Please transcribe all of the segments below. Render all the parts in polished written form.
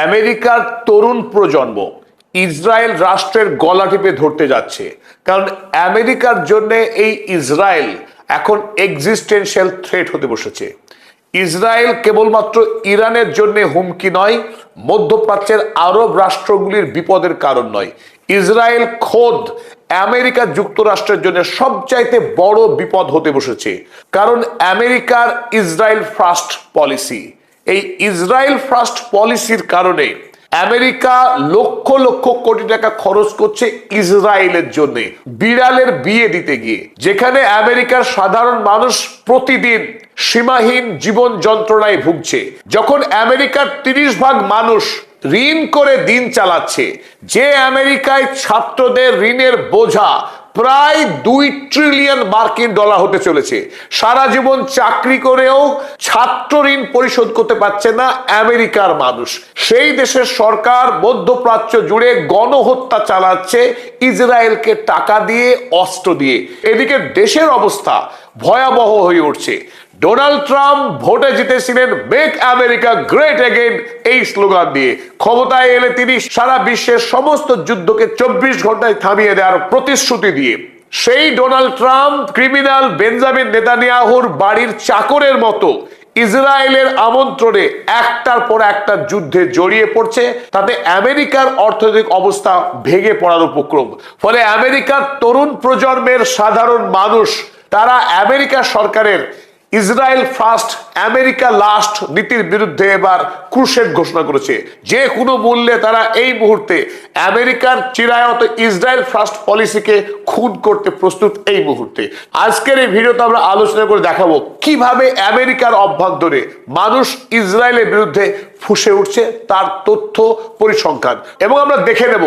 আমেরিকার তরুণ প্রজন্ম ইসরায়েল রাষ্ট্রের গলা টিপে ধরতে যাচ্ছে, কারণ আমেরিকার জন্য এই ইসরায়েল এখন এক্সিস্টেন্সিয়াল থ্রেট হতে বসেছে। ইসরায়েল কেবলমাত্র ইরানের জন্য হুমকি নয়, মধ্যপ্রাচ্যের আরব রাষ্ট্রগুলির বিপদের কারণ নয়, ইসরায়েল খোদ আমেরিকা যুক্তরাষ্ট্রের জন্য সবচাইতে বড় বিপদ হতে বসেছে। কারণ আমেরিকার ইসরায়েল ফার্স্ট পলিসি, এই ইসরায়েল ফার্স্ট পলিসির কারণে আমেরিকা লক্ষ লক্ষ কোটি টাকা খরচ করছে ইসরায়েলের জন্য বিড়ালের বিয়ে দিতে গিয়ে, যেখানে আমেরিকার সাধারণ মানুষ প্রতিদিন সীমাহীন জীবন যন্ত্রণায় ভুগছে। যখন আমেরিকার 30% মানুষ ঋণ করে দিন চালাচ্ছে, যে আমেরিকায় ছাত্রদের ঋণের বোঝা প্রায় 2 ট্রিলিয়ন মার্কিন ডলার হতে চলেছে, সারা জীবন চাকরি করেও ছাত্র ঋণ পরিশোধ করতে পারছে না আমেরিকার মানুষ। সেই দেশের সরকার মধ্যপ্রাচ্য জুড়ে গণহত্যা চালাচ্ছে ইসরায়েলকে টাকা দিয়ে, অস্ত্র দিয়ে। এদিকে দেশের অবস্থা ভয়াবহ হয়ে উঠছে। ডোনাল্ড ট্রাম্প ভোটে জিতেছিলেন মেক আমেরিকা গ্রেট এগেইন এই স্লোগান দিয়ে। ক্ষমতায় এলে তিনি সারা বিশ্বের সমস্ত যুদ্ধকে 24 ঘন্টায় থামিয়ে দেওয়ার প্রতিশ্রুতি দিয়ে সেই ডোনাল্ড ট্রাম্প ক্রিমিনাল বেঞ্জামিন নেতানিয়াহুর বাড়ির চাকরের মতো ইসরায়েলের আমন্ত্রণে একটার পর একটা যুদ্ধে জড়িয়ে পড়ছে। তাতে আমেরিকার অর্থনৈতিক অবস্থা ভেঙে পড়ার উপক্রম। ফলে আমেরিকার তরুণ প্রজন্মের সাধারণ মানুষ তারা আমেরিকা সরকারের ইসরায়েল ফার্স্ট আমেরিকা লাস্ট নীতির বিরুদ্ধে এবার ক্রুসেড ঘোষণা করেছে। যে কোনো মূল্যে তারা এই মুহূর্তে আমেরিকার চিরায়ত ইসরায়েল ফার্স্ট পলিসিকে খুন করতে প্রস্তুত। এই মুহূর্তে আজকের এই ভিডিওতে আমরা আলোচনা করে দেখাবো কিভাবে আমেরিকার অভ্যন্তরে মানুষ ইসরায়েলের বিরুদ্ধে ফুঁসে উঠছে, তার তথ্য পরিসংখ্যান, এবং আমরা দেখে নেব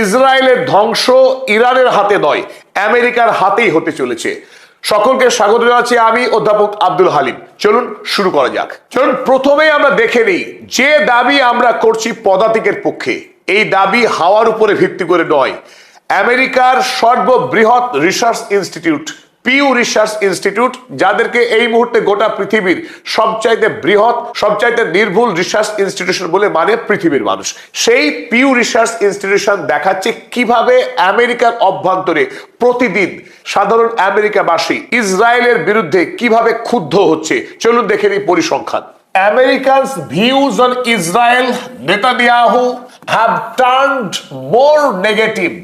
ইসরায়েলের ধ্বংস ইরানের হাতে নয়, আমেরিকার হাতেই হতে চলেছে। সকলকে স্বাগত জানাচ্ছি, আমি অধ্যাপক আব্দুল হালিম। চলুন শুরু করা যাক। চলুন প্রথমেই আমরা দেখে নিই যে দাবি আমরা করছি পদাতিকের পক্ষে, এই দাবি হাওয়ার উপরে ভিত্তি করে নয়। আমেরিকার সর্ববৃহৎ research institute Pew research institute, যাদেরকে এই মুহূর্তে গোটা পৃথিবীর সবচাইতে বৃহৎ, সবচাইতে নির্ভুল রিসার্চ ইনস্টিটিউশন বলে মানে পৃথিবীর মানুষ, সেই পিউ রিসার্চ ইনস্টিটিউশন দেখাচ্ছে কিভাবে আমেরিকার অভ্যন্তরে প্রতিদিন সাধারণ আমেরিকাবাসী ইসরায়েলের বিরুদ্ধে কিভাবে ক্ষুব্ধ হচ্ছে। চলুন দেখে নিই পরিসংখ্যান। Americans' views on Israel, Netanyahu have turned more negative.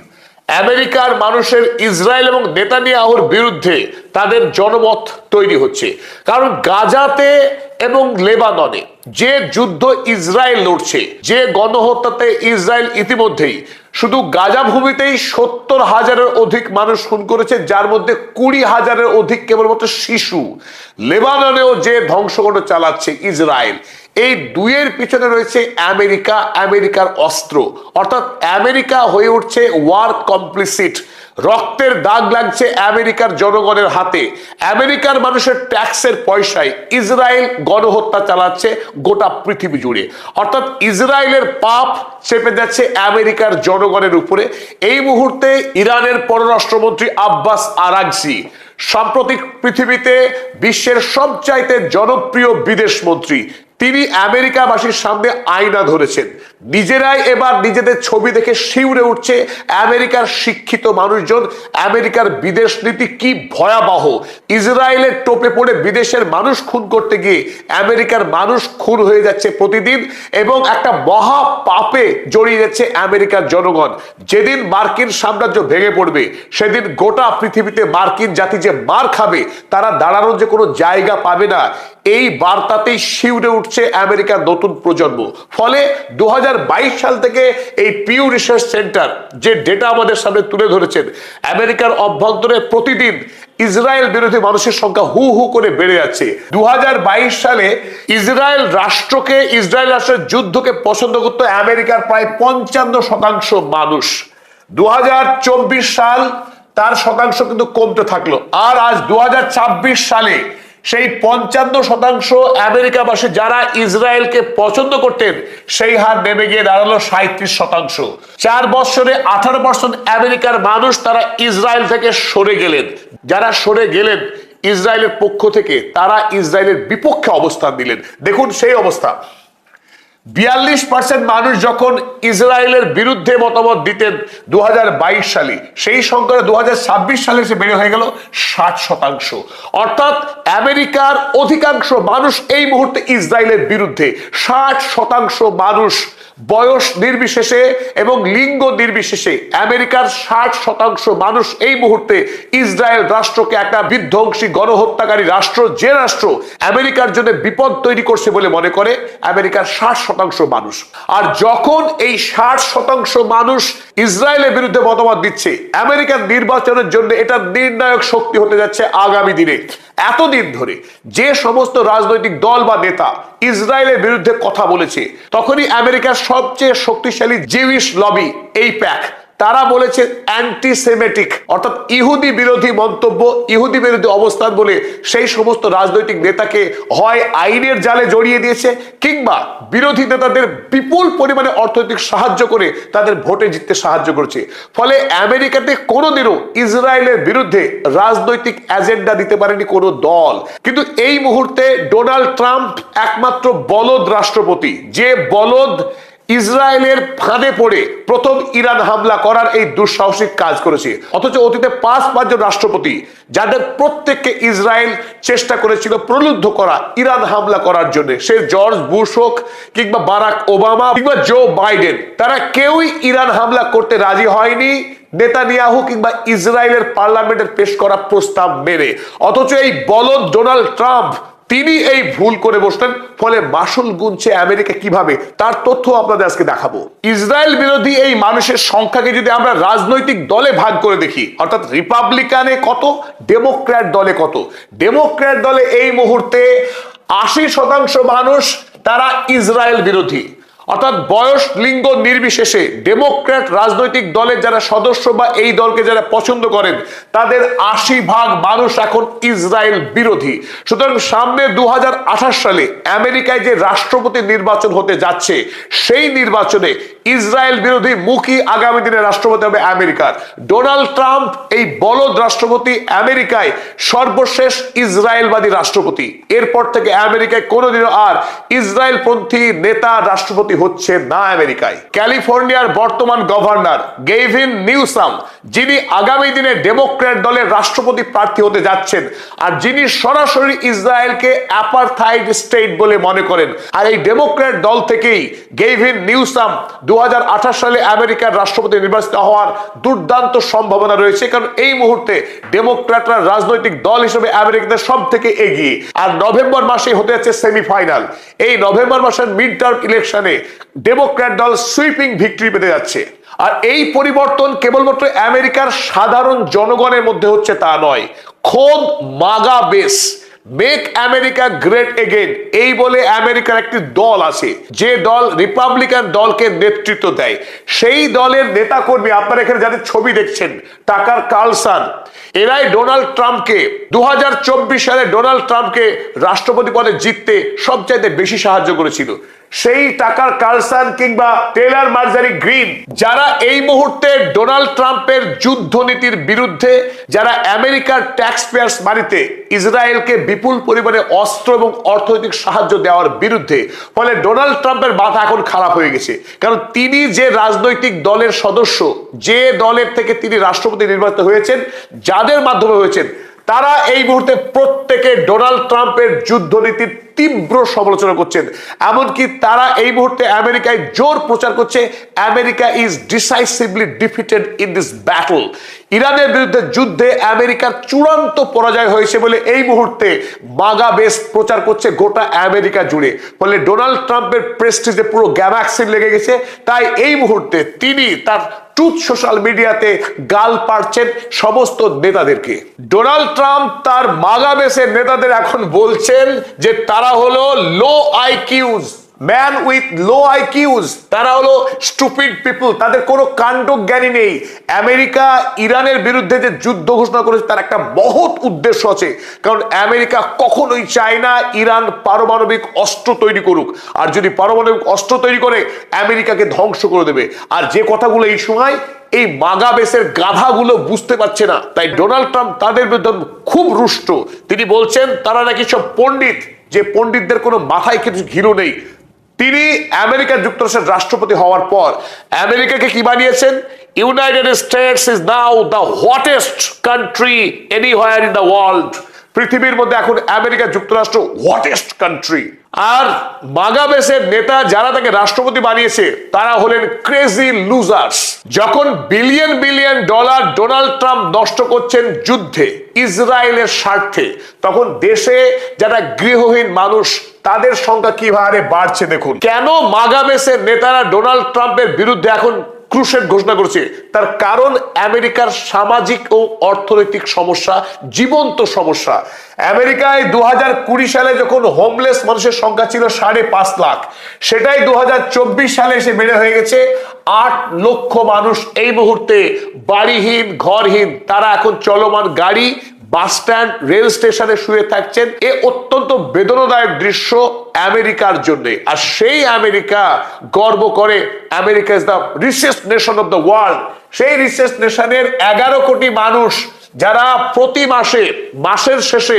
আমেরিকার মানুষের ইসরায়েল এবং নেতানিয়াহুর বিরুদ্ধে তাদের জনমত তৈরি হচ্ছে, কারণ গাজাতে এবং লেবাননে যে যুদ্ধ ইসরায়েল লড়ছে, যে গণহত্যাতে ইসরায়েল ইতিমধ্যেই শুধু গাজা ভূমিতেই 70,000-এর অধিক মানুষ খুন করেছে, যার মধ্যে 20,000-এর অধিক কেবলমাত্র শিশু। লেবাননেও যে ধ্বংসকাণ্ড চালাচ্ছে ইসরায়েল, এই দুইয়ের পিছনে রয়েছে আমেরিকা, আমেরিকার অস্ত্র, অর্থাৎ আমেরিকা হয়ে উঠছে ওয়ার কমপ্লিসিট। রক্তের দাগ লাগছে আমেরিকার জনগণের হাতে। আমেরিকার মানুষের ট্যাক্সের পয়সায় ইসরায়েল গণহত্যা চালাচ্ছে গোটা পৃথিবী জুড়ে, অর্থাৎ ইসরায়েলের পাপ চেপে যাচ্ছে আমেরিকার জনগণের উপরে। এই মুহূর্তে ইরানের পররাষ্ট্রমন্ত্রী আব্বাস আরাগচি সাম্প্রতিক পৃথিবীতে বিশ্বের সবচাইতে জনপ্রিয় বিদেশ মন্ত্রী, তিনি আমেরিকাবাসীর সামনে আয়না ধরেছেন। নিজেরাই এবার নিজেদের ছবি দেখে শিউরে উঠছে আমেরিকার শিক্ষিত মানুষজন। আমেরিকার বিদেশ নীতি কি ভয়াবহ! ইসরায়েলের টোপে পড়ে বিদেশের মানুষ খুন করতে গিয়ে আমেরিকার মানুষ খুন হয়ে যাচ্ছে প্রতিদিন, এবং একটা মহা পাপে জড়িয়ে যাচ্ছে আমেরিকার জনগণ। যেদিন মার্কিন সাম্রাজ্য ভেঙে পড়বে, সেদিন গোটা পৃথিবীতে মার্কিন জাতি যে মার খাবে, তারা দাঁড়ানোর যে কোনো জায়গা পাবে না, এই বার্তাতেই শিউরে উঠছে আমেরিকার নতুন প্রজন্ম। ফলে 2022 সাল থেকে এই পিউ রিসার্চ সেন্টার যে ডেটা আমাদের সামনে তুলে ধরেছেন, আমেরিকার অভ্যন্তরে প্রতিদিন ইসরায়েল বিরোধী মানুষের সংখ্যা হু হু করে বেড়ে যাচ্ছে। 2022 সালে ইসরায়েল রাষ্ট্রকে, ইসরায়েল রাষ্ট্রের যুদ্ধকে পছন্দ করতো আমেরিকার প্রায় 55% মানুষ। 2024 সাল তার শতাংশ কিন্তু কমতে থাকলো, আর আজ 2026 সালে সেই 55% আমেরিকাবাসী যারা ইসরায়েলকে পছন্দ করতেন, সেই হার নেমে গিয়ে দাঁড়ালো 37%। 4 বছরে 18% আমেরিকার মানুষ তারা ইসরায়েল থেকে সরে গেলেন। যারা সরে গেলেন ইসরায়েলের পক্ষ থেকে, তারা ইসরায়েলের বিপক্ষে অবস্থান নিলেন। দেখুন সেই অবস্থা। 42% মানুষ যখন ইসরায়েলের বিরুদ্ধে মতামত দিতেন 2022 সালে, সেই সংখ্যা 2026 সালে এসে বেড়ে হয়ে গেল 60%। অর্থাৎ আমেরিকার অধিকাংশ মানুষ এই মুহূর্তে ইসরায়েলের বিরুদ্ধে। 60% মানুষ, বয়স নির্বিশেষে এবং লিঙ্গ নির্বিশেষে আমেরিকার 60% মানুষ এই মুহূর্তে ইসরায়েল রাষ্ট্রকে একটা বিধ্বংসী গণহত্যাকারী রাষ্ট্র, যে রাষ্ট্র আমেরিকার জন্য বিপদ তৈরি করছে বলে মনে করে আমেরিকার 60% মানুষ। আর যখন এই 60% মানুষ ইসরায়েলের বিরুদ্ধে মতামত দিচ্ছে, আমেরিকার নির্বাচনের জন্য এটা নির্ণায়ক শক্তি হতে যাচ্ছে আগামী দিনে। এতদিন ধরে যে সমস্ত রাজনৈতিক দল বা নেতা ইসরায়েলের বিরুদ্ধে কথা বলেছে, তখনই আমেরিকার সবচেয়ে শক্তিশালী জিউইশ লবি, এই প্যাক, তারা বলেছে অ্যান্টিসেমেটিক অর্থাৎ ইহুদি বিরোধী মন্তব্য, ইহুদি বিরোধী অবস্থান বলে সেই সমস্ত রাজনৈতিক নেতাকে হয় আইনের জালে জড়িয়ে দিয়েছে, কিংবা বিরোধী নেতাদের বিপুল পরিমাণে অর্থনৈতিক সাহায্য করে তাদের ভোটে জিততে সাহায্য করছে। ফলে আমেরিকাতে কোনোদিনও ইসরায়েলের বিরুদ্ধে রাজনৈতিক এজেন্ডা দিতে পারেনি কোনো দল। কিন্তু এই মুহূর্তে ডোনাল্ড ট্রাম্প একমাত্র বলদ রাষ্ট্রপতি, যে বলদ ইসরায়েলের ফাঁদে পড়ে প্রথম ইরান হামলা করার এই দুঃসাহসিক কাজ করেছে। অথচ অতীতে 5 জন রাষ্ট্রপতি, যাদের প্রত্যেককে ইসরায়েল চেষ্টা করেছিল প্রলুব্ধ করা ইরান হামলা করার জন্য, সে জর্জ বুশ হোক কিংবা বারাক ওবামা কিংবা জো বাইডেন, তারা কেউই ইরান হামলা করতে রাজি হয়নি নেতানিয়াহু কিংবা ইসরায়েলের পার্লামেন্টের পেশ করা প্রস্তাব মেনে। অথচ এই বলদ ডোনাল্ড ট্রাম্প, তিনি এই ভুল করে বসলেন। ফলে মাসুল গুনছে আমেরিকা কিভাবে, তার তথ্য আপনাদের আজকে দেখাবো। ইসরায়েল বিরোধী এই মানুষের সংখ্যাকে যদি আমরা রাজনৈতিক দলে ভাগ করে দেখি, অর্থাৎ রিপাবলিকানে কত, ডেমোক্র্যাট দলে কত, ডেমোক্র্যাট দলে এই মুহূর্তে 80% মানুষ তারা ইসরায়েল বিরোধী। অর্থাৎ বয়স লিঙ্গ নির্বিশেষে ডেমোক্র্যাট রাজনৈতিক দলের যারা সদস্য বা এই দলকে যারা পছন্দ করেন, তাদের 80% মানুষ এখন ইসরায়েল বিরোধী। সুতরাং সামনে 2028 সালে আমেরিকায় যে রাষ্ট্রপতি নির্বাচন হতে যাচ্ছে, সেই নির্বাচনে ইসরায়েল বিরোধী মুখী আগামী দিনে রাষ্ট্রপতি হবে আমেরিকার ডোনাল্ড ট্রাম্প। এই বলদ রাষ্ট্রপতি আমেরিকায় সর্বশেষ ইসরায়েলবাদী রাষ্ট্রপতি। এরপর থেকে আমেরিকায় কোনোদিনও আর ইসরায়েলপন্থী নেতা রাষ্ট্রপতি হচ্ছে না আমেরিকায়। ক্যালিফোর্নিয়ার বর্তমান গভর্নর গেভিন নিউসাম, যিনি আগামী দিনে ডেমোক্র্যাট দলের রাষ্ট্রপতি প্রার্থী হতে যাচ্ছেন, আর যিনি সরাসরি ইসরায়েলকে অ্যাপারথাইড স্টেট বলে মনে করেন, আর এই ডেমোক্র্যাট দল থেকেই গেভিন নিউসাম 2028 সালে আমেরিকার রাষ্ট্রপতি নির্বাচিত হওয়ার দুর্দান্ত সম্ভাবনা রয়েছে। কারণ এই মুহূর্তে ডেমোক্র্যাটরা রাজনৈতিক দল হিসেবে আমেরিকাতে সব থেকে এগিয়ে। আর নভেম্বর মাসে হতে যাচ্ছে সেমিফাইনাল। এই নভেম্বর মাসের মিড টার্ম ইলেকশনে ডেমোক্র্যাট দল সুইপিং ভিক্টরি পেতে যাচ্ছে। আর এই পরিবর্তন কেবলমাত্র আমেরিকার সাধারণ জনগণের মধ্যে হচ্ছে তা নয়, খোদ MAGA base, make America great again, এই বলে আমেরিকার একটি দল আছে, যে দল রিপাবলিকান দলকে নেতৃত্ব দেয়। সেই দলের নেতাকর্মী, আপনারা এখানে যাদের ছবি দেখছেন, টাকার কার্লসন, এরাই ডোনাল্ড ট্রাম্পকে 2024 সালে ডোনাল্ড ট্রাম্পকে রাষ্ট্রপতি পদে জিততে সবচাইতে বেশি সাহায্য করেছিল। সেই টাকার কার্লসন কিংবা টেলর মার্জারি গ্রিন, যারা এই মুহূর্তে ডোনাল্ড ট্রাম্পের যুদ্ধনীতির বিরুদ্ধে, যারা আমেরিকার ট্যাক্স পেয়ার্স মানিতে ইসরায়েলকে বিপুল পরিমাণে অস্ত্র এবং অর্থনৈতিক সাহায্য দেওয়ার বিরুদ্ধে। ফলে ডোনাল্ড ট্রাম্পের মাথা এখন খারাপ হয়ে গেছে, কারণ তিনি যে রাজনৈতিক দলের সদস্য, যে দলের থেকে তিনি রাষ্ট্রপতি নির্বাচিত হয়েছেন, যাদের মাধ্যমে হয়েছেন, তারা এই মুহূর্তে প্রত্যেকে ডোনাল্ড ট্রাম্পের যুদ্ধনীতির তীব্র সমালোচনা করছেন। এমনকি তারা এই মুহূর্তে আমেরিকায় জোর প্রচার করছে, America is decisively defeated in this battle. ইরানের বিরুদ্ধে যুদ্ধে আমেরিকার চূড়ান্ত পরাজয় হয়েছে বলে এই মুহূর্তে মাগা বেস প্রচার করছে গোটা আমেরিকা জুড়ে। ফলে ডোনাল্ড ট্রাম্পের প্রেস্টিজে পুরো গ্যামাক্সিন লেগে গেছে। তাই এই মুহূর্তে তিনি তার ট্রুথ সোশ্যাল মিডিয়াতে গাল পাড়ছেন সমস্ত নেতাদেরকে। ডোনাল্ড ট্রাম্প তার মাগা বেসের নেতাদের এখন বলছেন যে তারা হলো লো আইকিউজ, ম্যান উইথ লো আইকিউজ, তারা হলো স্টুপিড পিপল, তাদের কোনো কাণ্ড জ্ঞানী নেই। আমেরিকা ইরানের বিরুদ্ধে যে যুদ্ধ ঘোষণা করেছে তার একটা মহৎ উদ্দেশ্য আছে, কারণ আমেরিকা কখনোই চায় না ইরান পারমাণবিক অস্ত্র তৈরি করুক। আর যদি পারমাণবিক অস্ত্র তৈরি করে আমেরিকাকে ধ্বংস করে দেবে। আর যে কথাগুলো এই সময় এই মাগা বেসের গাধাগুলো বুঝতে পারছে না, তাই ডোনাল্ড ট্রাম্প তাদের বিরুদ্ধে খুব রুষ্ট। তিনি বলছেন তারা নাকি সব পণ্ডিত, যে পণ্ডিতদের কোনো মাথায় কিছু ঘিরো নেই। তিনি আমেরিকা যুক্তরাষ্ট্রের রাষ্ট্রপতি হওয়ার পর আমেরিকাকে কি বানিয়েছেন? United states is now the hottest country anywhere in the world. পৃথিবীর মধ্যে এখন আমেরিকা যুক্তরাষ্ট্র হটেস্ট কান্ট্রি। আর মাগাবেসের নেতা যারা তাকে রাষ্ট্রপতি বানিয়েছে তারা হলেন ক্রেজি লুজার্স। যখন billion billion dollar Donald Trump নষ্ট করছেন যুদ্ধে ইসরায়েলের স্বার্থে, তখন দেশে যারা গৃহহীন মানুষ তাদের সংখ্যা কিভাবে বাড়ছে দেখুন। কেন মাগাবেসের নেতারা ডোনাল্ড ট্রাম্পের বিরুদ্ধে এখন ক্রুসেড ঘোষণা করছে? তার কারণ আমেরিকার সামাজিক ও অর্থনৈতিক সমস্যা, জীবন্ত সমস্যা। আমেরিকায় 2020 সালে যখন হোমলেস মানুষের সংখ্যা ছিল 5.5 লাখ, সেটাই 2024 সালে এসে বেড়ে হয়ে গেছে 8 লক্ষ মানুষ এই মুহূর্তে বাড়িহীন, ঘরহীন। তারা এখন চলমান গাড়ি, বাস স্ট্যান্ড, রেল স্টেশনে শুয়ে থাকছেন। এ অত্যন্ত বেদনাদায়ক দৃশ্য আমেরিকার জন্য। আর সেই আমেরিকা গর্ব করে America is the richest nation of the world. সেই রিচেস্ট নেশনের 11 কোটি মানুষ যারা প্রতি মাসের শেষে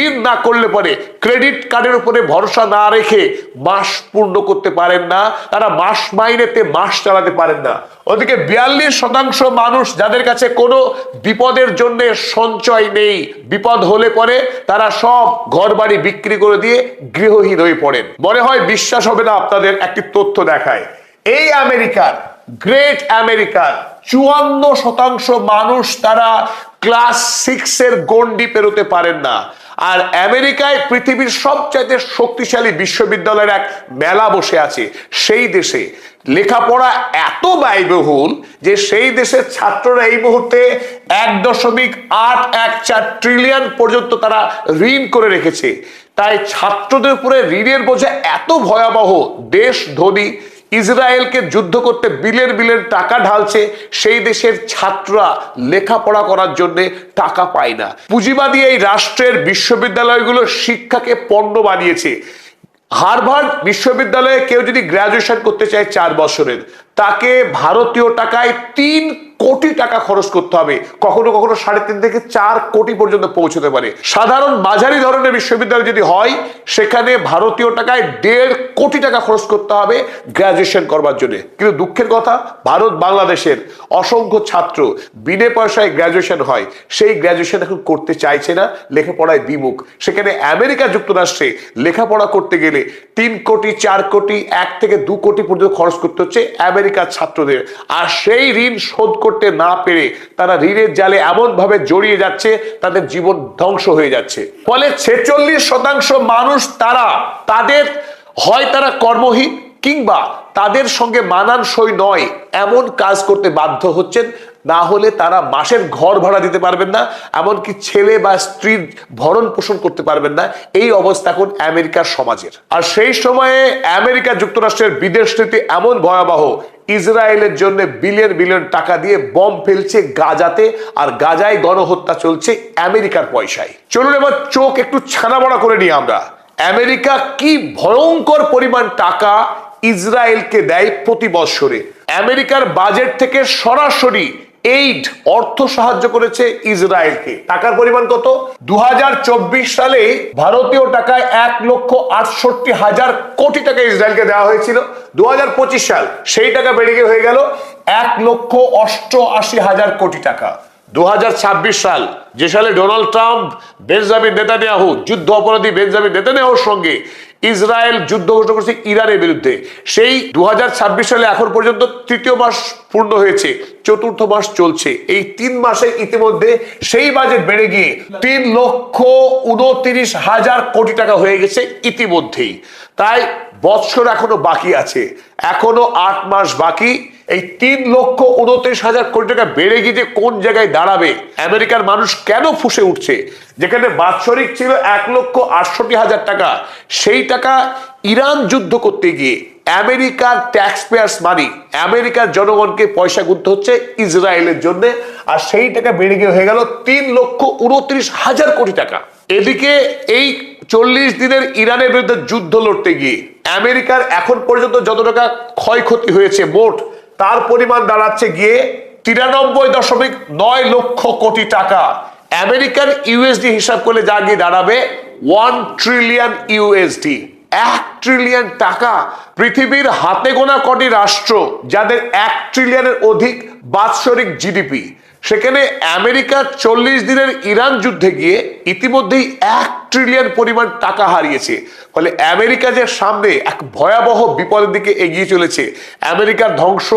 ঋণ না করলে পরে ক্রেডিট কার্ডের উপরে ভরসা না রেখে মাস পূর্ণ করতে পারেন না, তারা মাস মাইনেতে মাস চালাতে পারেন না। ওদিকে 42% মানুষ যাদের কাছে কোনো বিপদের জন্য সঞ্চয় নেই, বিপদ হলে পরে তারা সব ঘরবাড়ি বিক্রি করে দিয়ে গৃহহীন হয়ে পড়েন। মনে হয় বিশ্বাস হবে না আপনাদের, একটি তথ্য দেখায়। এই আমেরিকার, গ্রেট আমেরিকার 54% মানুষ তারা ক্লাস 6 এর গণ্ডি পেরোতে পারেন না। আর আমেরিকায় পৃথিবীর সবচাইতে শক্তিশালী বিশ্ববিদ্যালয়ের এক মেলা বসে আছে। সেই দেশে লেখাপড়া এত ব্যয়বহুল যে সেই দেশের ছাত্ররা এই মুহূর্তে 1.814 ট্রিলিয়ন পর্যন্ত তারা ঋণ করে রেখেছে। তাই ছাত্রদের উপরে ঋণের বোঝা এত ভয়াবহ, দেশ ধনী, ইসরায়েলকে যুদ্ধ করতে বিলিয়ন বিলিয়ন টাকা ঢালছে, সেই দেশের ছাত্ররা লেখাপড়া করার জন্য টাকা পায় না। পুঁজিবাদী এই রাষ্ট্রের বিশ্ববিদ্যালয়গুলো শিক্ষাকে পণ্য বানিয়েছে। হার্ভার্ড বিশ্ববিদ্যালয়ে কেউ যদি গ্রাজুয়েশন করতে চায় 4 বছরের, তাকে ভারতীয় টাকায় 3 কোটি টাকা খরচ করতে হবে, কখনো কখনো 3.5 থেকে 4 কোটি পর্যন্ত পৌঁছতে পারে। সাধারণ মাঝারি ধরনের বিশ্ববিদ্যালয় যদি হয়, সেখানে ভারতীয় টাকায় 1.5 কোটি টাকা খরচ করতে হবে গ্রাজুয়েশন করবার জন্য। কিন্তু দুঃখের কথা, ভারত বাংলাদেশের অসংখ্য ছাত্র বিনা পয়সায় গ্রাজুয়েশন হয়, সেই গ্রাজুয়েশন এখন করতে চাইছে না, লেখাপড়ায় বিমুখ। সেখানে আমেরিকা যুক্তরাষ্ট্রে লেখাপড়া করতে গেলে 3 কোটি, 4 কোটি, 1 থেকে 2 কোটি পর্যন্ত খরচ করতে হচ্ছে আমেরিকার ছাত্রদের। আর সেই ঋণ শোধ করতে না পেরে তারা ঋণের জালে এমন ভাবে জড়িয়ে যাচ্ছে, তাদের জীবন ধ্বংস হয়ে যাচ্ছে। ফলে 46% মানুষ তারা কর্মহীন কিংবা তাদের সঙ্গে মানানসই নয় এমন কাজ করতে বাধ্য হচ্ছেন। না হলে তারা মাসের ঘর ভাড়া দিতে পারবেন না, এমনকি ছেলে বা স্ত্রীর ভরণ পোষণ করতে পারবেন না। এই অবস্থা এখন আমেরিকার সমাজের। আর সেই সময়ে আমেরিকা যুক্তরাষ্ট্রের বিদেশ নীতি এমন ভয়াবহ, ইসরায়েলের জন্য বিলিয়ন বিলিয়ন টাকা দিয়ে বম ফেলছে গাজাতে, আর গাজায় গণহত্যা চলছে আমেরিকার পয়সায়। চলুন এবার চোখ একটু ছানাবড়া করে নিই আমরা। আমেরিকা কি ভয়ঙ্কর পরিমাণ টাকা ইসরায়েলকে দেয় প্রতি বছরে। আমেরিকার বাজেট থেকে সরাসরি অর্থ সাহায্য করেছে ইসরায়েলকে। টাকার পরিমাণ কত? 2024 সালে ভারতীয় টাকায় 1,68,000 কোটি টাকা ইসরায়েলকে দেওয়া হয়েছিল। 2025 সাল সেই টাকা বেড়ে গিয়ে হয়ে গেল 1,88,000 কোটি টাকা। 2026 সাল, যে সালে ডোনাল্ড ট্রাম্প বেঞ্জামিন নেতানিয়াহু, যুদ্ধ অপরাধী বেঞ্জামিন নেতানিয়াহুর সঙ্গে ইসরায়েল যুদ্ধ ঘোষণা করেছে ইরানের বিরুদ্ধে, সেই 2026 সালে এখন পর্যন্ত 3য় মাস পূর্ণ হয়েছে, 4র্থ মাস চলছে। এই 3 মাসে ইতিমধ্যে সেই বাজেট বেড়ে গিয়ে 3,29,000 কোটি টাকা হয়ে গেছে ইতিমধ্যেই। তাই বছর এখনো বাকি আছে, এখনো 8 মাস বাকি। এই 3,29,000 কোটি টাকা বেড়ে গিয়ে যে কোন জায়গায় দাঁড়াবে, আমেরিকার মানুষ কেন ফুঁসে উঠছে? যেখানে বাৎসরিক ছিল 1,68,000 টাকা, সেই টাকা ইরান যুদ্ধ করতে গিয়ে আমেরিকার ট্যাক্স পেয়ার্স মানি, আমেরিকার জনগণকে পয়সা গুনতে হচ্ছে ইসরায়েলের জন্য। আর সেই টাকা বেড়ে গিয়ে হয়ে গেল 3,29,000 কোটি টাকা। এদিকে এই 40 দিনের ইরানের বিরুদ্ধে যুদ্ধ লড়তে গিয়ে আমেরিকার এখন পর্যন্ত যত টাকা ক্ষয়ক্ষতি হয়েছে মোট, তার পরিমাণ দাঁড়াচ্ছে গিয়ে 93.9 লক্ষ কোটি টাকা। আমেরিকান ইউএসডি হিসাব করলে যা গিয়ে দাঁড়াবে 1 ট্রিলিয়ন ইউএসডি। 1 ট্রিলিয়ন টাকা। পৃথিবীর হাতে গোনা কটি রাষ্ট্র যাদের 1 ট্রিলিয়নের অধিক বাৎসরিক জিডিপি, সেখানে আমেরিকা 40 দিনের ইরান যুদ্ধে গিয়ে ইতিমধ্যেই 1 ট্রিলিয়ন পরিমাণ টাকা হারিয়েছে। ফলে আমেরিকা যে সামনে এক ভয়াবহ বিপদের দিকে এগিয়ে চলেছে, আমেরিকার ধ্বংস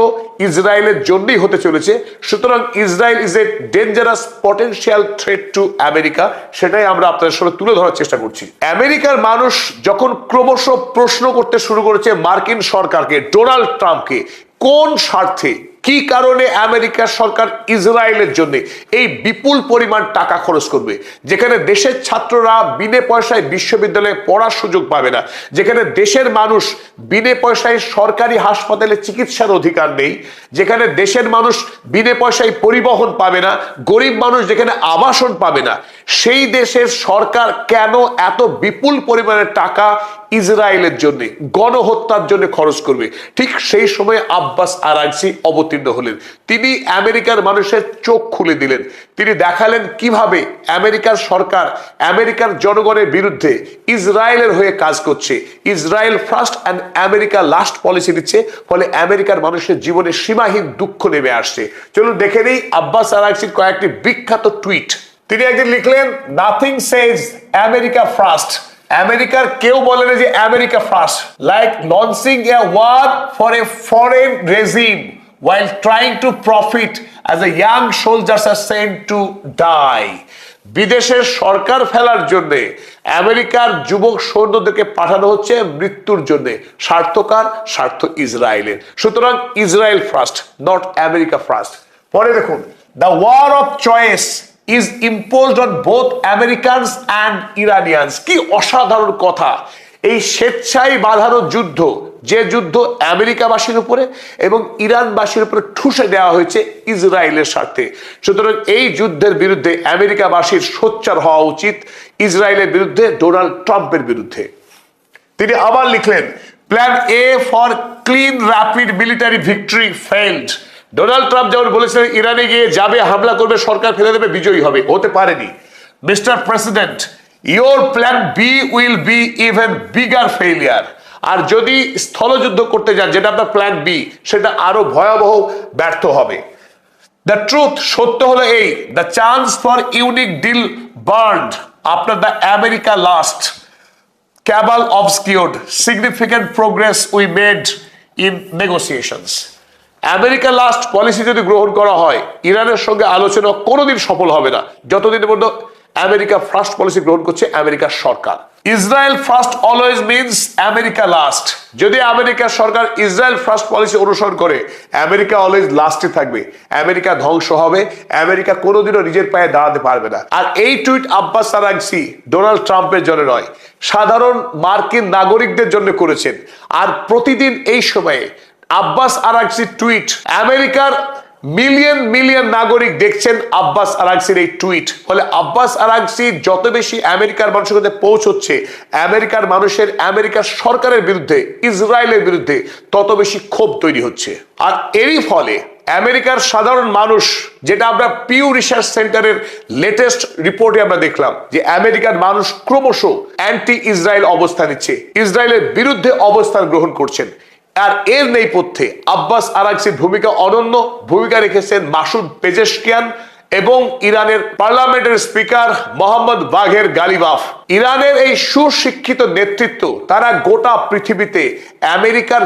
ইসরায়েলের জন্যই হতে চলেছে। সুতরাং Israel is a dangerous potential threat to America, সেটাই আমরা আপনাদের সামনে তুলে ধরার চেষ্টা করছি। আমেরিকার মানুষ যখন ক্রমশ প্রশ্ন করতে শুরু করেছে মার্কিন সরকারকে, ডোনাল্ড ট্রাম্পকে, কোন স্বার্থে, কি কারণে আমেরিকার সরকার ইসরায়েলের জন্য এই বিপুল পরিমাণ টাকা খরচ করবে, যেখানে দেশের ছাত্ররা বিনে পয়সায় বিশ্ববিদ্যালয়ে পড়ার সুযোগ পাবে না, যেখানে দেশের মানুষ বিনে পয়সায় সরকারি হাসপাতালে চিকিৎসার অধিকার নেই, যেখানে দেশের মানুষ বিনে পয়সায় পরিবহন পাবে না, গরিব মানুষ যেখানে আবাসন পাবে না, সেই দেশের সরকার কেন এত বিপুল পরিমাণের টাকা ইসরায়েলের জন্য, গণহত্যার জন্য খরচ করবে? ঠিক সেই সময় আব্বাস আরাগচি অবতীর্ণ হলেন। তিনি আমেরিকার মানুষের চোখ খুলে দিলেন। তিনি দেখালেন কিভাবে আমেরিকার সরকার আমেরিকার জনগণের বিরুদ্ধে ইসরায়েলের হয়ে কাজ করছে। Israel first and America last policy দিচ্ছে, ফলে আমেরিকার মানুষের জীবনে সীমাহীন দুঃখ নেমে আসছে। চলুন দেখে নেই আব্বাস আরাগচির কয়েকটি বিখ্যাত টুইট। তিনি একদিন লিখলেন, নাথিং সেজ আমেরিকা ফার্স্ট। আমেরিকার কেউ বলে না যে America first, like launching a war for a foreign regime while trying to profit as a young soldiers are sent to die. বিদেশের সরকার ফেলার জন্য আমেরিকার যুবক সৈন্যদেরকে পাঠানো হচ্ছে মৃত্যুর জন্য। স্বার্থকার, স্বার্থ ইসরায়েলের। সুতরাং Israel first, not America first. পরে দেখুন, the war of choice is imposed on both Americans and Iranians. কি অসাধারণ কথা! এই স্বেচ্ছায় বাঁধানো যুদ্ধ, যে যুদ্ধ আমেরিকাবাসীর উপরে এবং ইরানবাসীর উপরে ঠুসে দেওয়া হয়েছে ইসরায়েলের স্বার্থে। সুতরাং এই যুদ্ধের বিরুদ্ধে আমেরিকাবাসীর সোচ্চার হওয়া উচিত, ইসরায়েলের বিরুদ্ধে, ডোনাল্ড ট্রাম্পের বিরুদ্ধে। তিনি আবার লিখলেন, plan A for clean rapid military victory failed. Donald Trump যেমন বলেছিলেন ইরানে গিয়ে যাবে, হামলা করবে, সরকার ফেলে দেবে, বিজয়ী হবে, হতে পারেনি। Mister president, your plan B will be even bigger failure. আর যদি স্থলযুদ্ধ করতে যান, যেটা আপনার প্ল্যান বি, সেটা আরো ভয়াবহ ব্যর্থ হবে। দ্য ট্রুথ, সত্য হলো এই, the chance for unique deal burned after the America last cabal obscured significant progress we made in negotiations. America last policy যদি গ্রহণ করা হয়, ইরানের সঙ্গে আলোচনা কোনোদিন সফল হবে না যতদিন পর্যন্ত আমেরিকা ফার্স্ট পলিসি গ্রহণ করছে আমেরিকার সরকার। Israel first always means America last. যদি আমেরিকার সরকার ইসরায়েল ফার্স্ট পলিসি অনুসরণ করে, আমেরিকা অলওয়েজ লাস্টে থাকবে, আমেরিকা ধ্বংস হবে, আমেরিকা কোনোদিনও নিজের পায়ে দাঁড়াতে পারবে না। আর এই টুইট আব্বাস আরাগচি ডোনাল্ড ট্রাম্পের জন্য নয়, সাধারণ মার্কিন নাগরিকদের জন্য করেছেন। আর প্রতিদিন এই সময়ে আব্বাস আরাগচির টুইট আমেরিকার মিলিয়ন মিলিয়ন নাগরিক দেখছেন আব্বাস আরাগচির এই টুইট। ফলে আব্বাস আরাগচি যত বেশি আমেরিকার মানুষের কাছে পৌঁছচ্ছে, আমেরিকার মানুষের আমেরিকার সরকারের বিরুদ্ধে, ইসরায়েলের বিরুদ্ধে তত বেশি ক্ষোভ তৈরি হচ্ছে। আর এরই ফলে আমেরিকার সাধারণ মানুষ, যেটা আমরা পিউ রিসার্চ সেন্টারের লেটেস্ট রিপোর্টে আমরা দেখলাম, যে আমেরিকার মানুষ ক্রমশ অ্যান্টি ইসরায়েল অবস্থান নিচ্ছে, ইসরায়েলের বিরুদ্ধে অবস্থান গ্রহণ করছেন। আর এর নেপথ্যে আব্বাস আরাগচির ভূমিকা অনন্য। ভূমিকা রেখেছেন মাসুদ পেজেশকিয়ান এবং ইরানের পার্লামেন্টের স্পিকার মোহাম্মদ বাঘের গালিবাফ। ইরানের এই সুশিক্ষিত নেতৃত্ব, তারা গোটা পৃথিবীতে আমেরিকার